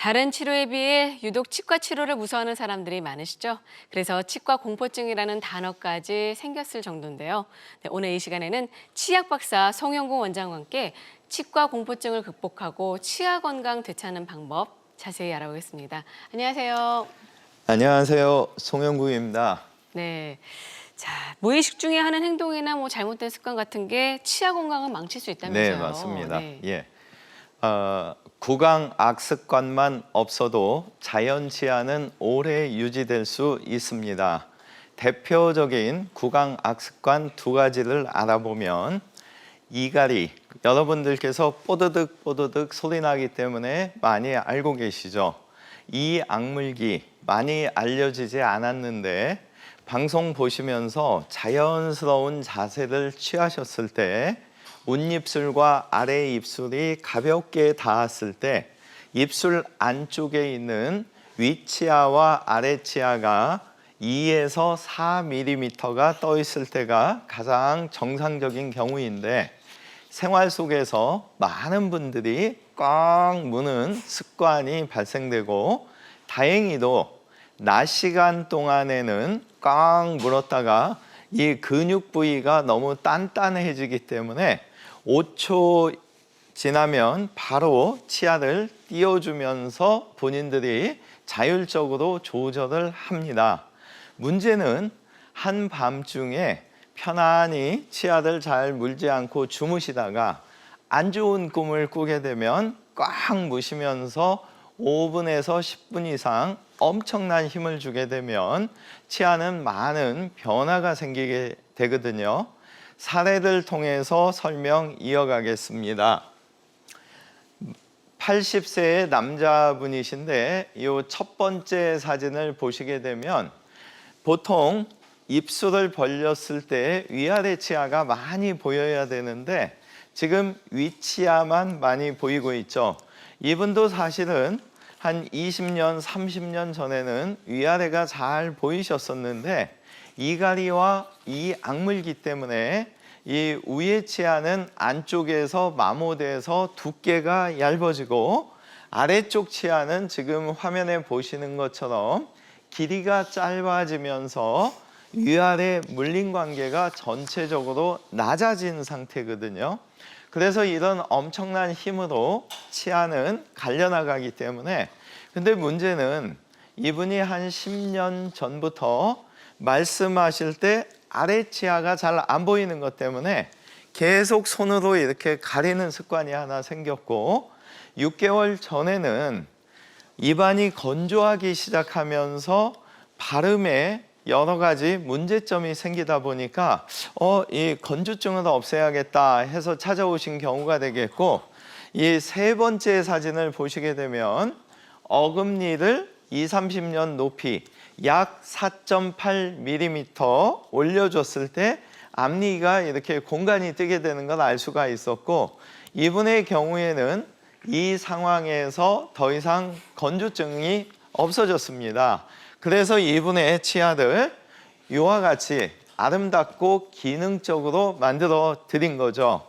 다른 치료에 비해 유독 치과 치료를 무서워하는 사람들이 많으시죠? 그래서 치과 공포증이라는 단어까지 생겼을 정도인데요. 네, 오늘 이 시간에는 치약 박사 송영구 원장과 함께 치과 공포증을 극복하고 치아 건강 되찾는 방법 자세히 알아보겠습니다. 안녕하세요. 안녕하세요. 송영구입니다. 네. 자, 무의식 중에 하는 행동이나 잘못된 습관 같은 게 치아 건강을 망칠 수 있다면서요? 네, 맞습니다. 네. 예. 구강 악습관만 없어도 자연 치아는 오래 유지될 수 있습니다. 대표적인 구강 악습관 두 가지를 알아보면 이갈이, 여러분들께서 뽀드득 뽀드득 소리 나기 때문에 많이 알고 계시죠? 이 악물기 많이 알려지지 않았는데 방송 보시면서 자연스러운 자세를 취하셨을 때 윗입술과 아래 입술이 가볍게 닿았을 때 입술 안쪽에 있는 윗치아와 아래치아가 2에서 4mm가 떠 있을 때가 가장 정상적인 경우인데 생활 속에서 많은 분들이 꽉 무는 습관이 발생되고 다행히도 낮 시간 동안에는 꽉 물었다가 이 근육 부위가 너무 단단해지기 때문에 5초 지나면 바로 치아를 띄워주면서 본인들이 자율적으로 조절을 합니다. 문제는 한밤중에 편안히 치아를 잘 물지 않고 주무시다가 안 좋은 꿈을 꾸게 되면 꽉 무시면서 5분에서 10분 이상 엄청난 힘을 주게 되면 치아는 많은 변화가 생기게 되거든요. 사례를 통해서 설명 이어가겠습니다. 80세의 남자분이신데 이 첫 번째 사진을 보시게 되면 보통 입술을 벌렸을 때 위아래 치아가 많이 보여야 되는데 지금 윗치아만 많이 보이고 있죠. 이분도 사실은 한 20년, 30년 전에는 위아래가 잘 보이셨었는데 이갈이와 이 악물기 때문에 이 위의 치아는 안쪽에서 마모돼서 두께가 얇아지고 아래쪽 치아는 지금 화면에 보시는 것처럼 길이가 짧아지면서 위아래 물림 관계가 전체적으로 낮아진 상태거든요. 그래서 이런 엄청난 힘으로 치아는 갈려나가기 때문에 근데 문제는 이분이 한 10년 전부터 말씀하실 때 아래 치아가 잘 안 보이는 것 때문에 계속 손으로 이렇게 가리는 습관이 하나 생겼고 6개월 전에는 입안이 건조하기 시작하면서 발음에 여러 가지 문제점이 생기다 보니까 이 건조증을 없애야겠다 해서 찾아오신 경우가 되겠고 이 세 번째 사진을 보시게 되면 어금니를 20, 30년 높이 약 4.8mm 올려줬을 때 앞니가 이렇게 공간이 뜨게 되는 걸 알 수가 있었고 이분의 경우에는 이 상황에서 더 이상 건조증이 없어졌습니다. 그래서 이분의 치아를 이와 같이 아름답고 기능적으로 만들어 드린 거죠.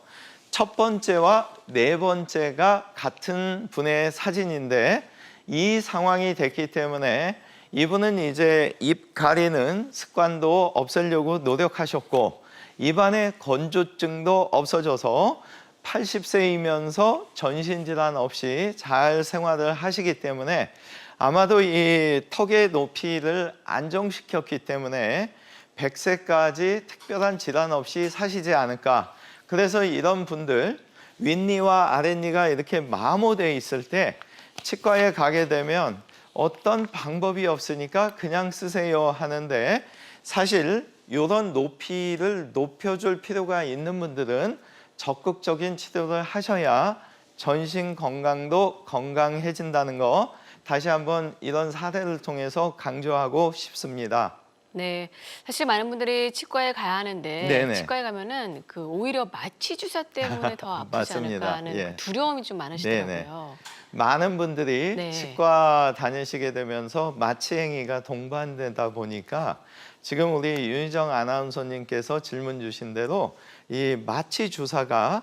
첫 번째와 네 번째가 같은 분의 사진인데 이 상황이 됐기 때문에 이분은 이제 입 가리는 습관도 없애려고 노력하셨고 입안의 건조증도 없어져서 80세이면서 전신질환 없이 잘 생활을 하시기 때문에 아마도 이 턱의 높이를 안정시켰기 때문에 100세까지 특별한 질환 없이 사시지 않을까. 그래서 이런 분들 윗니와 아랫니가 이렇게 마모되어 있을 때 치과에 가게 되면 어떤 방법이 없으니까 그냥 쓰세요 하는데 사실 이런 높이를 높여줄 필요가 있는 분들은 적극적인 치료를 하셔야 전신 건강도 건강해진다는 거 다시 한번 이런 사례를 통해서 강조하고 싶습니다. 네, 사실 많은 분들이 치과에 가야 하는데 네네. 치과에 가면은 오히려 마취 주사 때문에 더 아프지 않을까 맞습니다. 하는 예. 두려움이 좀 많으시더라고요. 많은 분들이 네. 치과 다니시게 되면서 마취 행위가 동반되다 보니까 지금 우리 윤희정 아나운서님께서 질문 주신 대로 이 마취 주사가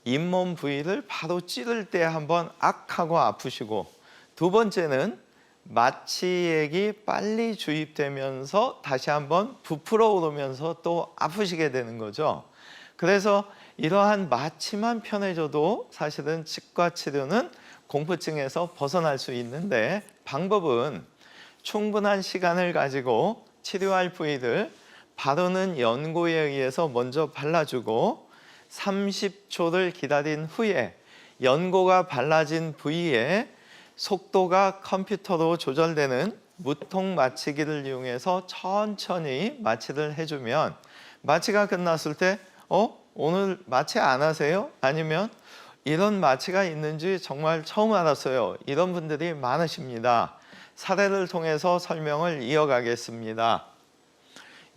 잇몸 부위를 바로 찌를 때 한번 악 하고 아프시고 두 번째는 마취액이 빨리 주입되면서 다시 한번 부풀어 오르면서 또 아프시게 되는 거죠. 그래서 이러한 마취만 편해져도 사실은 치과 치료는 공포증에서 벗어날 수 있는데, 방법은 충분한 시간을 가지고 치료할 부위를 바르는 연고에 의해서 먼저 발라주고 30초를 기다린 후에 연고가 발라진 부위에 속도가 컴퓨터로 조절되는 무통 마취기를 이용해서 천천히 마취를 해주면, 마취가 끝났을 때 오늘 마취 안 하세요? 아니면 이런 마취가 있는지 정말 처음 알았어요, 이런 분들이 많으십니다. 사례를 통해서 설명을 이어가겠습니다.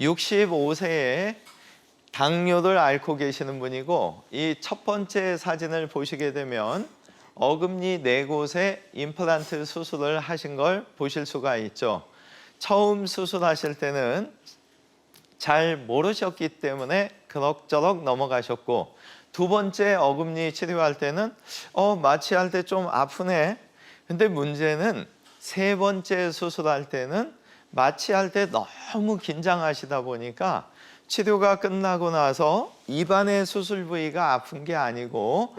65세에 당뇨를 앓고 계시는 분이고, 이 첫 번째 사진을 보시게 되면 어금니 4곳에 임플란트 수술을 하신 걸 보실 수가 있죠. 처음 수술하실 때는 잘 모르셨기 때문에 그럭저럭 넘어가셨고, 두 번째 어금니 치료할 때는 마취할 때 좀 아프네. 근데 문제는 세 번째 수술할 때는 마취할 때 너무 긴장하시다 보니까 치료가 끝나고 나서 입안의 수술 부위가 아픈 게 아니고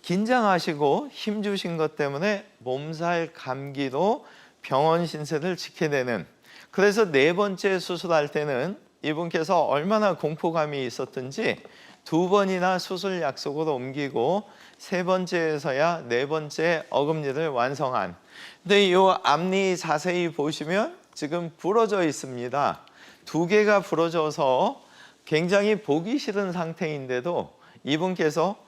긴장하시고 힘주신 것 때문에 몸살 감기로 병원 신세를 지게 되는, 그래서 네 번째 수술할 때는 이분께서 얼마나 공포감이 있었든지 2번이나 수술 약속으로 옮기고 세 번째에서야 네 번째 어금니를 완성한. 근데 이 앞니 자세히 보시면 지금 부러져 있습니다. 2개가 부러져서 굉장히 보기 싫은 상태인데도 이분께서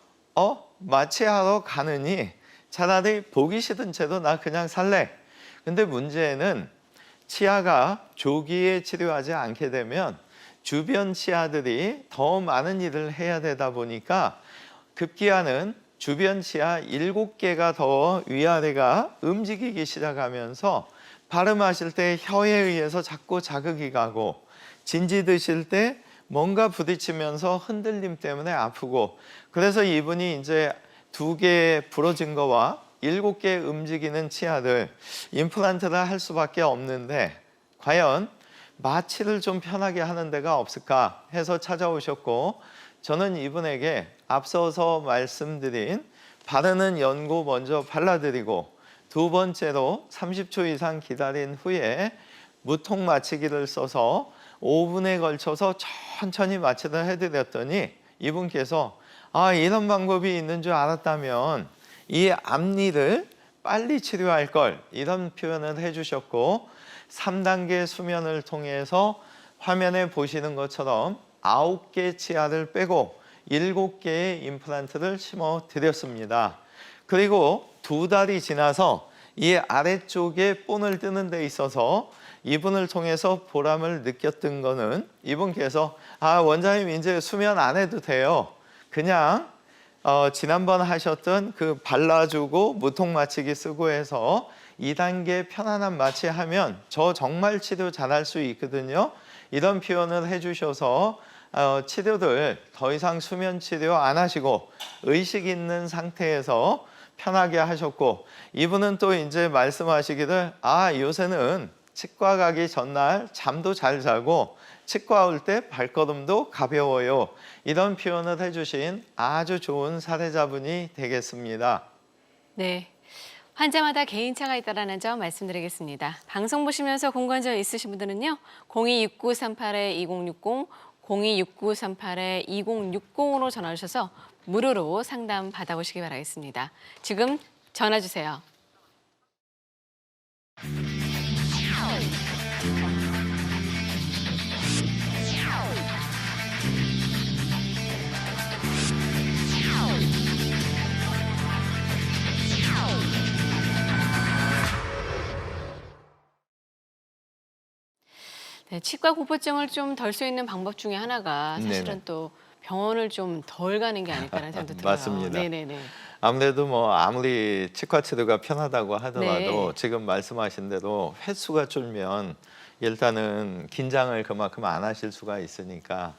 마취하러 가느니 차라리 보기 싫은 채도 나 그냥 살래. 근데 문제는 치아가 조기에 치료하지 않게 되면 주변 치아들이 더 많은 일을 해야 되다 보니까 급기야는 주변 치아 7개가 더 위아래가 움직이기 시작하면서 발음하실 때 혀에 의해서 자꾸 자극이 가고, 진지 드실 때 뭔가 부딪히면서 흔들림 때문에 아프고, 그래서 이분이 이제 2개 부러진 거와 7개 움직이는 치아들 임플란트를 할 수밖에 없는데, 과연 마취를 좀 편하게 하는 데가 없을까 해서 찾아오셨고, 저는 이분에게 앞서서 말씀드린 바르는 연고 먼저 발라드리고, 두 번째로 30초 이상 기다린 후에 무통 마취기를 써서 5분에 걸쳐서 천천히 마취를 해드렸더니 이분께서 이런 방법이 있는 줄 알았다면 이 앞니를 빨리 치료할 걸, 이런 표현을 해주셨고, 3단계 수면을 통해서 화면에 보시는 것처럼 9개 치아를 빼고 7개의 임플란트를 심어 드렸습니다. 그리고 2달이 지나서 이 아래쪽에 본을 뜨는 데 있어서 이분을 통해서 보람을 느꼈던 거는, 이분께서 원장님 이제 수면 안 해도 돼요. 그냥 지난번 하셨던 그 발라주고 무통 마취기 쓰고 해서 2단계 편안한 마취하면 저 정말 치료 잘할 수 있거든요. 이런 표현을 해주셔서 치료들 더 이상 수면 치료 안 하시고 의식 있는 상태에서 편하게 하셨고, 이분은 또 이제 말씀하시기를 요새는 치과 가기 전날 잠도 잘 자고 치과 올 때 발걸음도 가벼워요. 이런 표현을 해주신 아주 좋은 사례자분이 되겠습니다. 네. 환자마다 개인차가 있다는 점 말씀드리겠습니다. 방송 보시면서 궁금한 점 있으신 분들은요. 026938-2060, 026938-2060으로 전화 주셔서 무료로 상담 받아보시기 바라겠습니다. 지금 전화 주세요. 네, 치과 공포증을 좀 덜 수 있는 방법 중에 하나가 사실은 네네. 또 병원을 좀 덜 가는 게 아닐까라는 생각도 들어요. 맞습니다. 네네네. 아무래도 아무리 치과 치료가 편하다고 하더라도 네. 지금 말씀하신 대로 횟수가 줄면 일단은 긴장을 그만큼 안 하실 수가 있으니까.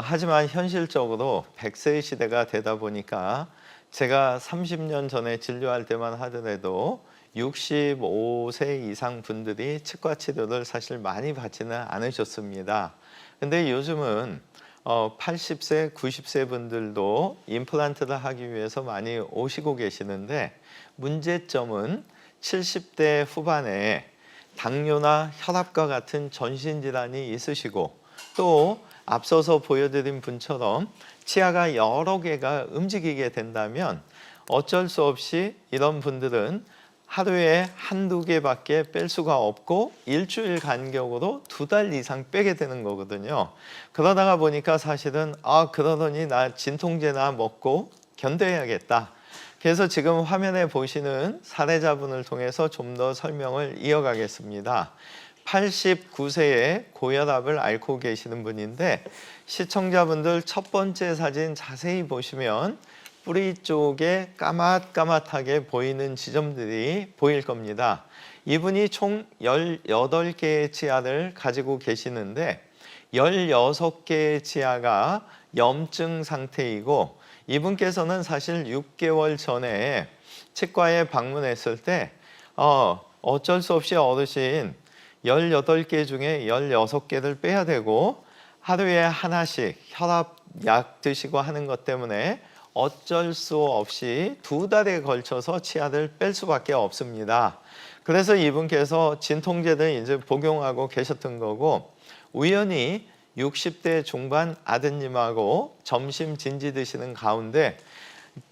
하지만 현실적으로 100세 시대가 되다 보니까 제가 30년 전에 진료할 때만 하더라도 65세 이상 분들이 치과 치료를 사실 많이 받지는 않으셨습니다. 근데 요즘은 80세, 90세 분들도 임플란트를 하기 위해서 많이 오시고 계시는데 문제점은 70대 후반에 당뇨나 혈압과 같은 전신질환이 있으시고 또 앞서서 보여드린 분처럼 치아가 여러 개가 움직이게 된다면 어쩔 수 없이 이런 분들은 하루에 한두 개밖에 뺄 수가 없고 일주일 간격으로 2달 이상 빼게 되는 거거든요. 그러다가 보니까 사실은 그러더니 나 진통제나 먹고 견뎌야겠다. 그래서 지금 화면에 보시는 사례자분을 통해서 좀 더 설명을 이어가겠습니다. 89세에 고혈압을 앓고 계시는 분인데 시청자분들 첫 번째 사진 자세히 보시면 뿌리 쪽에 까맣까맣하게 보이는 지점들이 보일 겁니다. 이분이 총 18개의 치아를 가지고 계시는데 16개의 치아가 염증 상태이고 이분께서는 사실 6개월 전에 치과에 방문했을 때 어쩔 수 없이 어르신 18개 중에 16개를 빼야 되고 하루에 하나씩 혈압약 드시고 하는 것 때문에 어쩔 수 없이 2달에 걸쳐서 치아를 뺄 수밖에 없습니다. 그래서 이분께서 진통제를 이제 복용하고 계셨던 거고 우연히 60대 중반 아드님하고 점심 진지 드시는 가운데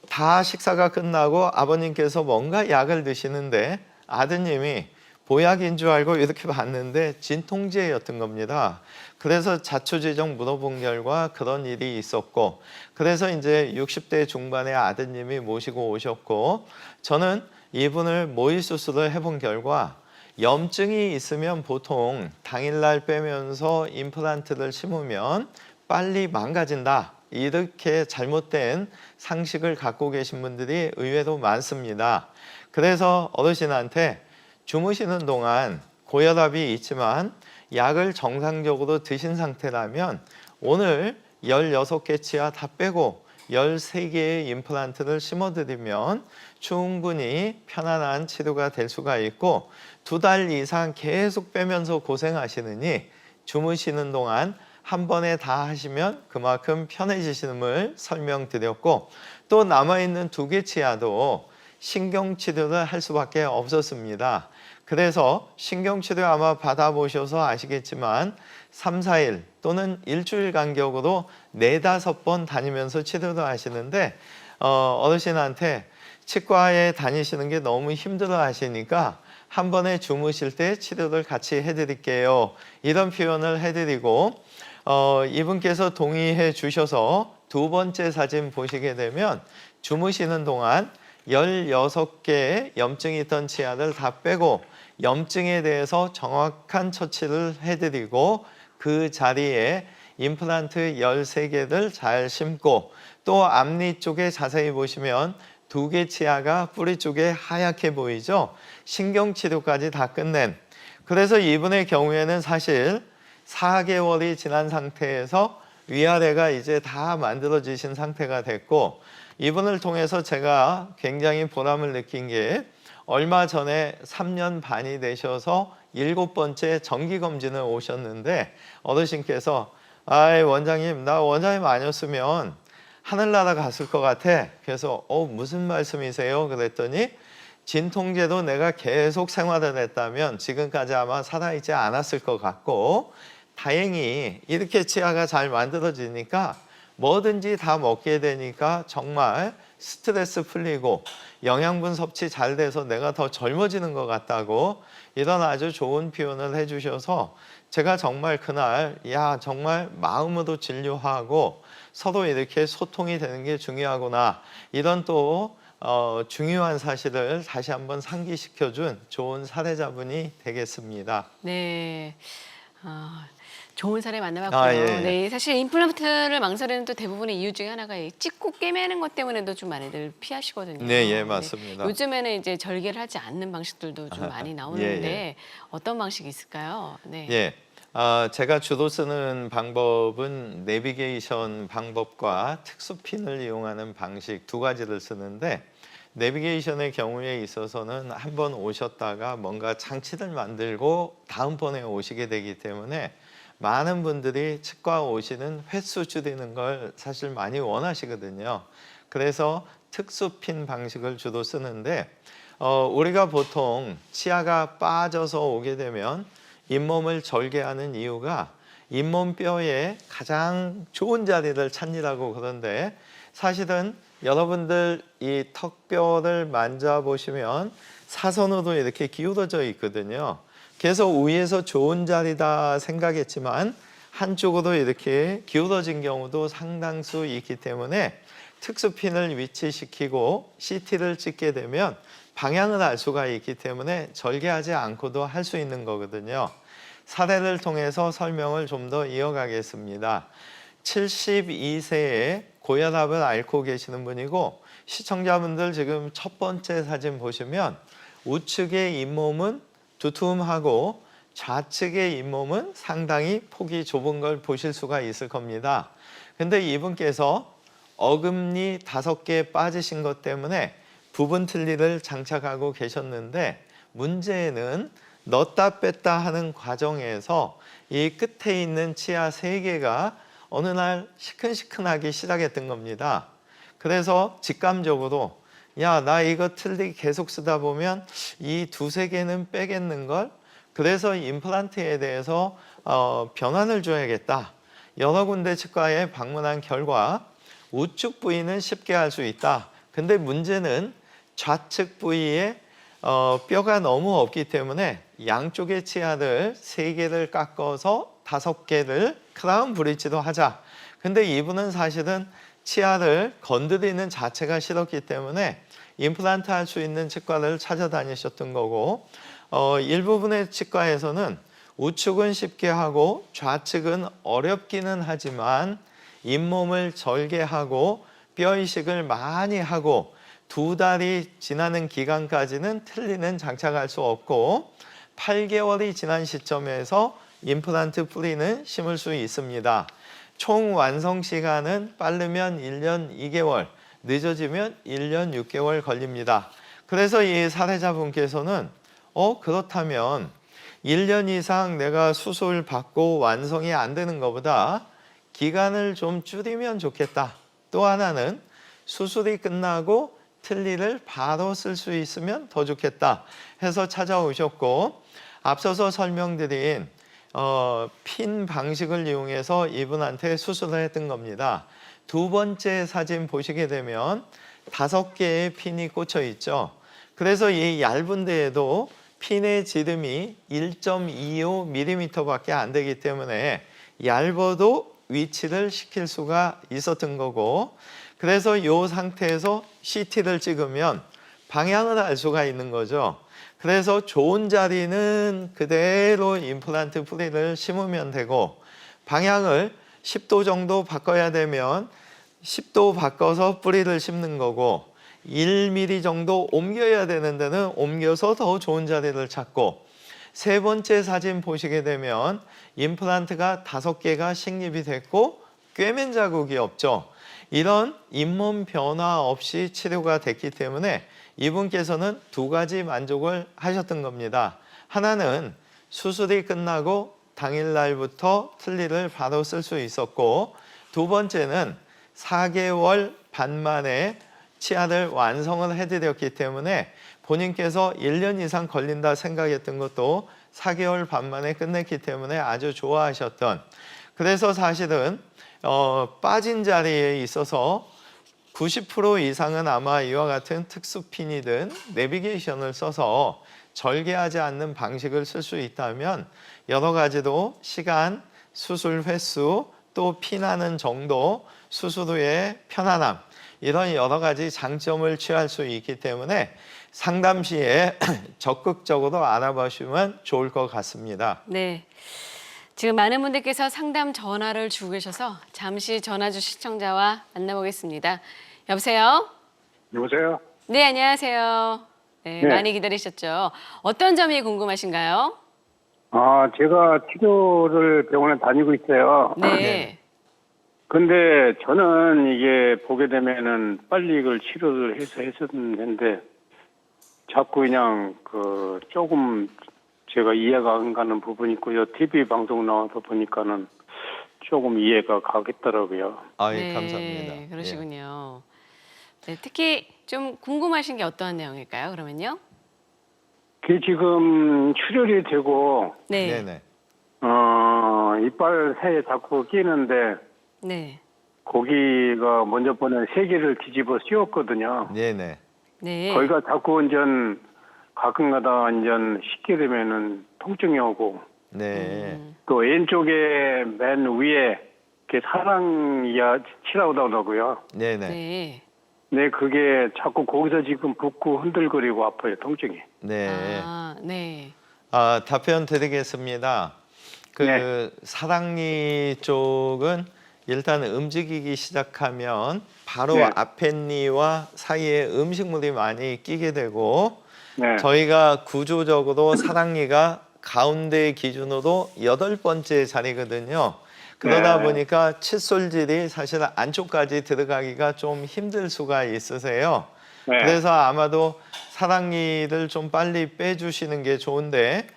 다 식사가 끝나고 아버님께서 뭔가 약을 드시는데 아드님이 보약인 줄 알고 이렇게 봤는데 진통제였던 겁니다. 그래서 자초지종 물어본 결과 그런 일이 있었고 그래서 이제 60대 중반의 아드님이 모시고 오셨고 저는 이분을 모의 수술을 해본 결과 염증이 있으면 보통 당일날 빼면서 임플란트를 심으면 빨리 망가진다. 이렇게 잘못된 상식을 갖고 계신 분들이 의외로 많습니다. 그래서 어르신한테 주무시는 동안 고혈압이 있지만 약을 정상적으로 드신 상태라면 오늘 16개 치아 다 빼고 13개의 임플란트를 심어드리면 충분히 편안한 치료가 될 수가 있고 2달 이상 계속 빼면서 고생하시느니 주무시는 동안 한 번에 다 하시면 그만큼 편해지심을 설명드렸고 또 남아있는 2개 치아도 신경치료를 할 수밖에 없었습니다. 그래서 신경치료 아마 받아보셔서 아시겠지만 3, 4일 또는 일주일 간격으로 4, 5번 다니면서 치료를 하시는데 어르신한테 치과에 다니시는 게 너무 힘들어 하시니까 한 번에 주무실 때 치료를 같이 해드릴게요. 이런 표현을 해드리고 이분께서 동의해 주셔서 2번째 사진 보시게 되면 주무시는 동안 16개의 염증이 있던 치아를 다 빼고 염증에 대해서 정확한 처치를 해드리고 그 자리에 임플란트 13개를 잘 심고 또 앞니 쪽에 자세히 보시면 2개 치아가 뿌리 쪽에 하얗게 보이죠. 신경치료까지 다 끝낸 그래서 이분의 경우에는 사실 4개월이 지난 상태에서 위아래가 이제 다 만들어지신 상태가 됐고 이분을 통해서 제가 굉장히 보람을 느낀 게 얼마 전에 3년 반이 되셔서 7번째 정기검진을 오셨는데 어르신께서 원장님 나 원장님 아니었으면 하늘나라 갔을 것 같아. 그래서 무슨 말씀이세요? 그랬더니 진통제도 내가 계속 생활을 했다면 지금까지 아마 살아있지 않았을 것 같고 다행히 이렇게 치아가 잘 만들어지니까 뭐든지 다 먹게 되니까 정말 스트레스 풀리고 영양분 섭취 잘 돼서 내가 더 젊어지는 것 같다고 이런 아주 좋은 표현을 해주셔서 제가 정말 그날 정말 마음으로 진료하고 서로 이렇게 소통이 되는 게 중요하구나 이런 또 중요한 사실을 다시 한번 상기시켜준 좋은 사례자분이 되겠습니다. 네. 좋은 사례 만나봤고요. 예. 네, 사실 임플란트를 망설이는 또 대부분의 이유 중에 하나가 이 찍고 꿰매는 것 때문에도 좀 많이들 피하시거든요. 네, 맞습니다. 요즘에는 이제 절개를 하지 않는 방식들도 좀 많이 나오는데 어떤 방식이 있을까요? 네. 예. 제가 주로 쓰는 방법은 내비게이션 방법과 특수핀을 이용하는 방식 두 가지를 쓰는데, 내비게이션의 경우에 있어서는 한번 오셨다가 뭔가 장치를 만들고 다음번에 오시게 되기 때문에 많은 분들이 치과 오시는 횟수 줄이는 걸 사실 많이 원하시거든요. 그래서 특수핀 방식을 주로 쓰는데, 우리가 보통 치아가 빠져서 오게 되면 잇몸을 절개하는 이유가 잇몸뼈의 가장 좋은 자리를 찾느라고 그런데, 사실은 여러분들 이 턱뼈를 만져보시면 사선으로 이렇게 기울어져 있거든요. 그래서 위에서 좋은 자리다 생각했지만 한쪽으로 이렇게 기울어진 경우도 상당수 있기 때문에 특수핀을 위치시키고 CT를 찍게 되면 방향을 알 수가 있기 때문에 절개하지 않고도 할 수 있는 거거든요. 사례를 통해서 설명을 좀 더 이어가겠습니다. 72세에 고혈압을 앓고 계시는 분이고, 시청자분들 지금 첫 번째 사진 보시면 우측의 잇몸은 두툼하고 좌측의 잇몸은 상당히 폭이 좁은 걸 보실 수가 있을 겁니다. 근데 이분께서 어금니 5개 빠지신 것 때문에 부분 틀니를 장착하고 계셨는데, 문제는 넣었다 뺐다 하는 과정에서 이 끝에 있는 치아 3개가 어느 날 시큰시큰하기 시작했던 겁니다. 그래서 직감적으로 야, 나 이거 틀니 계속 쓰다 보면 이 2-3개는 빼겠는걸? 그래서 임플란트에 대해서 변환을 줘야겠다. 여러 군데 치과에 방문한 결과 우측 부위는 쉽게 할 수 있다. 근데 문제는 좌측 부위에 뼈가 너무 없기 때문에 양쪽의 치아를 3개를 깎아서 5개를 크라운 브릿지로 하자. 근데 이분은 사실은 치아를 건드리는 자체가 싫었기 때문에 임플란트 할 수 있는 치과를 찾아다니셨던 거고, 일부분의 치과에서는 우측은 쉽게 하고 좌측은 어렵기는 하지만 잇몸을 절개하고 뼈 이식을 많이 하고 2달이 지나는 기간까지는 틀니는 장착할 수 없고 8개월이 지난 시점에서 임플란트 뿌리는 심을 수 있습니다. 총 완성 시간은 빠르면 1년 2개월, 늦어지면 1년 6개월 걸립니다. 그래서 이 사례자분께서는 그렇다면 1년 이상 내가 수술 받고 완성이 안 되는 것보다 기간을 좀 줄이면 좋겠다. 또 하나는 수술이 끝나고 틀니를 바로 쓸 수 있으면 더 좋겠다 해서 찾아오셨고, 앞서서 설명드린 핀 방식을 이용해서 이분한테 수술을 했던 겁니다. 두 번째 사진 보시게 되면 5개의 핀이 꽂혀 있죠. 그래서 이 얇은 데에도 핀의 지름이 1.25mm밖에 안 되기 때문에 얇아도 위치를 시킬 수가 있었던 거고, 그래서 이 상태에서 CT를 찍으면 방향을 알 수가 있는 거죠. 그래서 좋은 자리는 그대로 임플란트 뿌리를 심으면 되고, 방향을 10도 정도 바꿔야 되면 10도 바꿔서 뿌리를 심는 거고, 1mm 정도 옮겨야 되는 데는 옮겨서 더 좋은 자리를 찾고, 세 번째 사진 보시게 되면 임플란트가 5개가 식립이 됐고 꿰맨 자국이 없죠. 이런 잇몸 변화 없이 치료가 됐기 때문에 이분께서는 2가지 만족을 하셨던 겁니다. 하나는 수술이 끝나고 당일날부터 틀니를 바로 쓸 수 있었고, 두 번째는 4개월 반 만에 치아를 완성을 해드렸기 때문에 본인께서 1년 이상 걸린다 생각했던 것도 4개월 반 만에 끝냈기 때문에 아주 좋아하셨던, 그래서 사실은 빠진 자리에 있어서 90% 이상은 아마 이와 같은 특수핀이든 내비게이션을 써서 절개하지 않는 방식을 쓸 수 있다면 여러 가지로 시간, 수술 횟수, 또 피나는 정도, 수술 후의 편안함, 이런 여러 가지 장점을 취할 수 있기 때문에 상담 시에 적극적으로 알아보시면 좋을 것 같습니다. 네. 지금 많은 분들께서 상담 전화를 주고 계셔서 잠시 전화 주 시청자와 만나보겠습니다. 여보세요? 여보세요? 네, 안녕하세요. 네, 네. 많이 기다리셨죠? 어떤 점이 궁금하신가요? 제가 치료를 병원에 다니고 있어요. 네. 근데 저는 이게 보게 되면은 빨리 이걸 치료를 해서 했었는데 자꾸 그냥 조금 제가 이해가 안 가는 부분이 있고요. TV 방송 나와서 보니까는 조금 이해가 가겠더라고요. 예, 감사합니다. 네, 그러시군요. 네, 특히 좀 궁금하신 게 어떠한 내용일까요? 그러면요. 그게 지금 출혈이 되고 예. 네. 네네. 이빨 사이에 자꾸 끼는데 네. 거기가 먼저 번에 세 개를 뒤집어 씌웠거든요. 네네. 네. 거기가 자꾸 완전 가끔가다 완전 씻게 되면은 통증이 오고 네. 또 왼쪽에 맨 위에 이렇게 사랑이야 치라고 하더라고요. 네네. 네. 네, 그게 자꾸 거기서 지금 붓고 흔들거리고 아파요, 통증이. 네. 네. 답변 드리겠습니다. 네. 사랑니 쪽은 일단 움직이기 시작하면 바로 네. 앞에니와 사이에 음식물이 많이 끼게 되고 네. 저희가 구조적으로 사랑니가 가운데 기준으로 8번째 자리거든요. 그러다 네. 보니까 칫솔질이 사실 안쪽까지 들어가기가 좀 힘들 수가 있으세요. 네. 그래서 아마도 사랑니를 좀 빨리 빼주시는 게 좋은데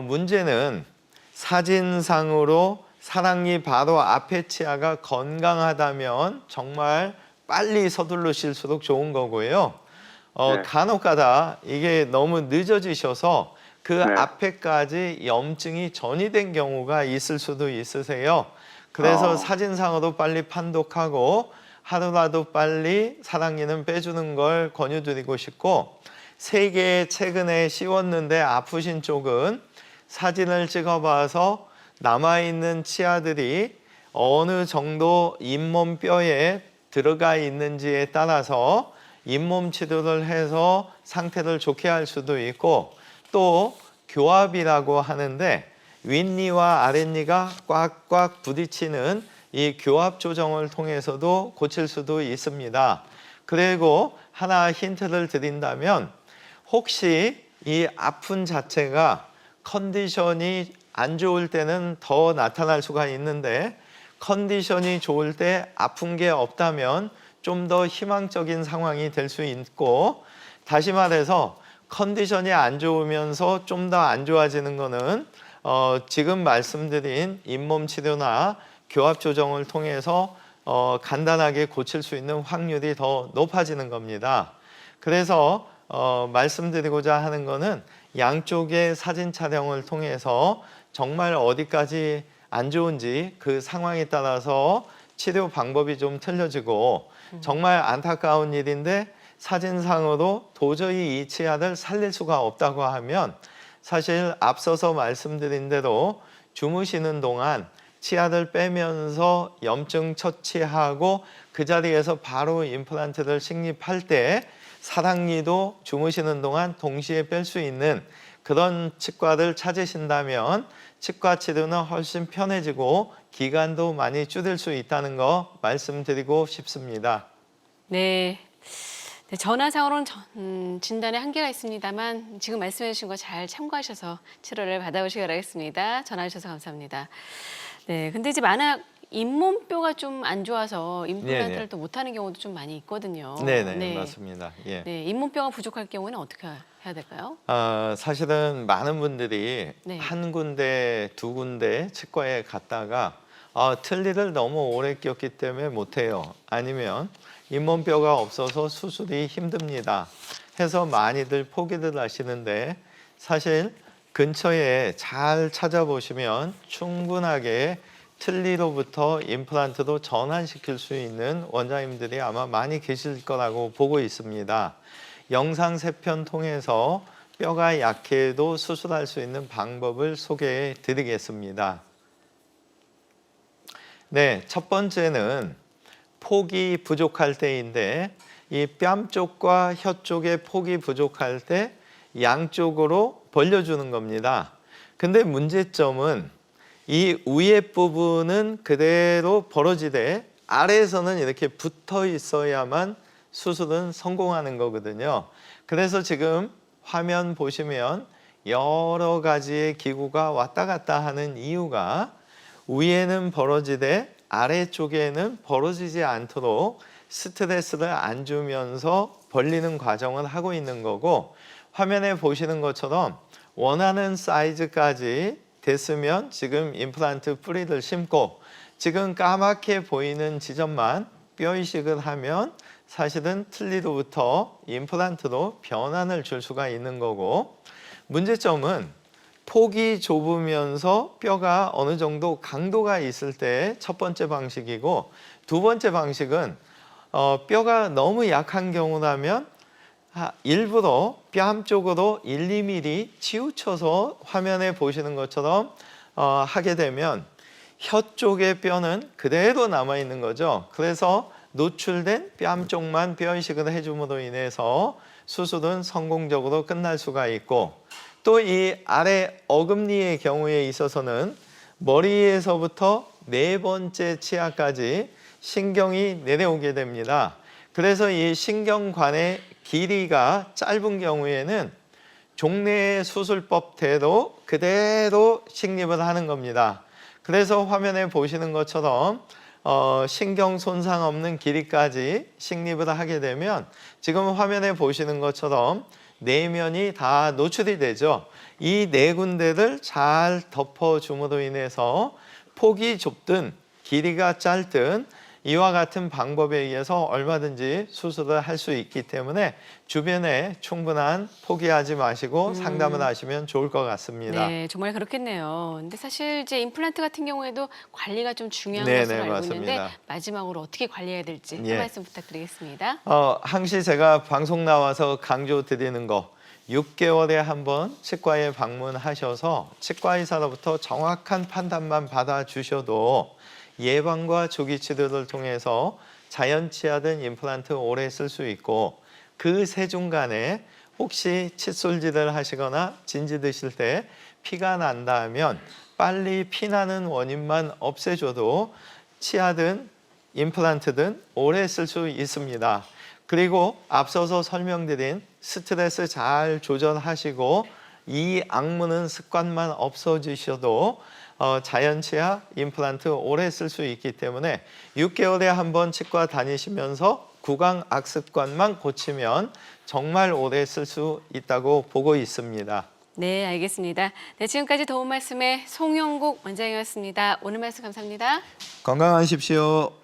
문제는 사진상으로 사랑니 바로 앞에 치아가 건강하다면 정말 빨리 서두르실수록 좋은 거고요. 네. 간혹가다 이게 너무 늦어지셔서 그 네. 앞에까지 염증이 전이된 경우가 있을 수도 있으세요. 그래서 사진상으로 빨리 판독하고 하루라도 빨리 사랑니는 빼주는 걸 권유드리고 싶고 3개 최근에 씌웠는데 아프신 쪽은 사진을 찍어봐서 남아있는 치아들이 어느 정도 잇몸뼈에 들어가 있는지에 따라서 잇몸 치료를 해서 상태를 좋게 할 수도 있고 또 교합이라고 하는데 윗니와 아랫니가 꽉꽉 부딪히는 이 교합 조정을 통해서도 고칠 수도 있습니다. 그리고 하나 힌트를 드린다면 혹시 이 아픈 자체가 컨디션이 안 좋을 때는 더 나타날 수가 있는데 컨디션이 좋을 때 아픈 게 없다면 좀 더 희망적인 상황이 될 수 있고 다시 말해서 컨디션이 안 좋으면서 좀 더 안 좋아지는 거는 지금 말씀드린 잇몸 치료나 교합 조정을 통해서 간단하게 고칠 수 있는 확률이 더 높아지는 겁니다. 그래서 말씀드리고자 하는 거는 양쪽의 사진 촬영을 통해서 정말 어디까지 안 좋은지 그 상황에 따라서 치료 방법이 좀 틀려지고 정말 안타까운 일인데 사진상으로 도저히 이 치아를 살릴 수가 없다고 하면 사실 앞서서 말씀드린 대로 주무시는 동안 치아를 빼면서 염증 처치하고 그 자리에서 바로 임플란트를 식립할 때 사랑니도 주무시는 동안 동시에 뺄 수 있는 그런 치과를 찾으신다면 치과 치료는 훨씬 편해지고 기간도 많이 줄일 수 있다는 거 말씀드리고 싶습니다. 네. 네, 전화상으로는 진단에 한계가 있습니다만 지금 말씀해 주신 거 잘 참고하셔서 치료를 받아보시기 바라겠습니다. 전화 주셔서 감사합니다. 네, 근데 이제 만약 잇몸뼈가 좀 안 좋아서 임플란트를 네네. 또 못하는 경우도 좀 많이 있거든요. 네네, 네. 맞습니다. 예. 네, 잇몸뼈가 부족할 경우에는 어떻게 해야 될까요? 사실은 많은 분들이 네. 한 군데, 두 군데 치과에 갔다가 틀니를 너무 오래 꼈기 때문에 못해요. 아니면 잇몸뼈가 없어서 수술이 힘듭니다. 해서 많이들 포기를 하시는데 사실 근처에 잘 찾아보시면 충분하게 틀니로부터 임플란트로 전환시킬 수 있는 원장님들이 아마 많이 계실 거라고 보고 있습니다. 영상 3편 통해서 뼈가 약해도 수술할 수 있는 방법을 소개해 드리겠습니다. 네, 첫 번째는 폭이 부족할 때인데 이 뺨 쪽과 혀 쪽의 폭이 부족할 때 양쪽으로 벌려주는 겁니다. 근데 문제점은 이 위에 부분은 그대로 벌어지되 아래에서는 이렇게 붙어 있어야만 수술은 성공하는 거거든요. 그래서 지금 화면 보시면 여러 가지의 기구가 왔다 갔다 하는 이유가 위에는 벌어지되 아래쪽에는 벌어지지 않도록 스트레스를 안 주면서 벌리는 과정을 하고 있는 거고, 화면에 보시는 것처럼 원하는 사이즈까지 됐으면 지금 임플란트 뿌리를 심고, 지금 까맣게 보이는 지점만 뼈 이식을 하면 사실은 틀니로부터 임플란트로 변환을 줄 수가 있는 거고, 문제점은 폭이 좁으면서 뼈가 어느 정도 강도가 있을 때 첫 번째 방식이고, 두 번째 방식은 뼈가 너무 약한 경우라면 일부러 뼈 한쪽으로 1, 2mm 치우쳐서 화면에 보시는 것처럼 하게 되면 혀 쪽의 뼈는 그대로 남아있는 거죠. 그래서 노출된 뼈 한쪽만 뼈 이식을 해줌으로 인해서 수술은 성공적으로 끝날 수가 있고, 또 이 아래 어금니의 경우에 있어서는 머리에서부터 네 번째 치아까지 신경이 내려오게 됩니다. 그래서 이 신경관의 길이가 짧은 경우에는 종래의 수술법대로 그대로 식립을 하는 겁니다. 그래서 화면에 보시는 것처럼 신경 손상 없는 길이까지 식립을 하게 되면 지금 화면에 보시는 것처럼 내면이 다 노출이 되죠. 이 네 군데를 잘 덮어줌으로 인해서 폭이 좁든 길이가 짧든 이와 같은 방법에 의해서 얼마든지 수술을 할 수 있기 때문에 주변에 충분한 포기하지 마시고 상담을 하시면 좋을 것 같습니다. 네, 정말 그렇겠네요. 근데 사실 이제 임플란트 같은 경우에도 관리가 좀 중요한 네, 것으로 네, 알고 맞습니다. 있는데 마지막으로 어떻게 관리해야 될지 한 예. 말씀 부탁드리겠습니다. 항시 제가 방송 나와서 강조 드리는 거, 6개월에 한 번 치과에 방문하셔서 치과 의사로부터 정확한 판단만 받아주셔도 예방과 조기 치료를 통해서 자연 치아든 임플란트 오래 쓸 수 있고, 그 세 중간에 혹시 칫솔질을 하시거나 진지 드실 때 피가 난다 하면 빨리 피나는 원인만 없애줘도 치아든 임플란트든 오래 쓸 수 있습니다. 그리고 앞서서 설명드린 스트레스 잘 조절하시고 이 악무는 습관만 없어지셔도 자연치아 임플란트 오래 쓸 수 있기 때문에 6개월에 한 번 치과 다니시면서 구강 악습관만 고치면 정말 오래 쓸 수 있다고 보고 있습니다. 네, 알겠습니다. 네, 지금까지 도움 말씀의 송영국 원장이었습니다. 오늘 말씀 감사합니다. 건강하십시오.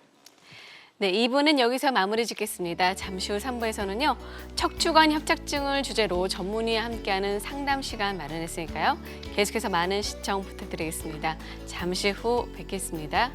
네, 2부는 여기서 마무리 짓겠습니다. 잠시 후 3부에서는요. 척추관 협착증을 주제로 전문의와 함께하는 상담 시간 마련했으니까요. 계속해서 많은 시청 부탁드리겠습니다. 잠시 후 뵙겠습니다.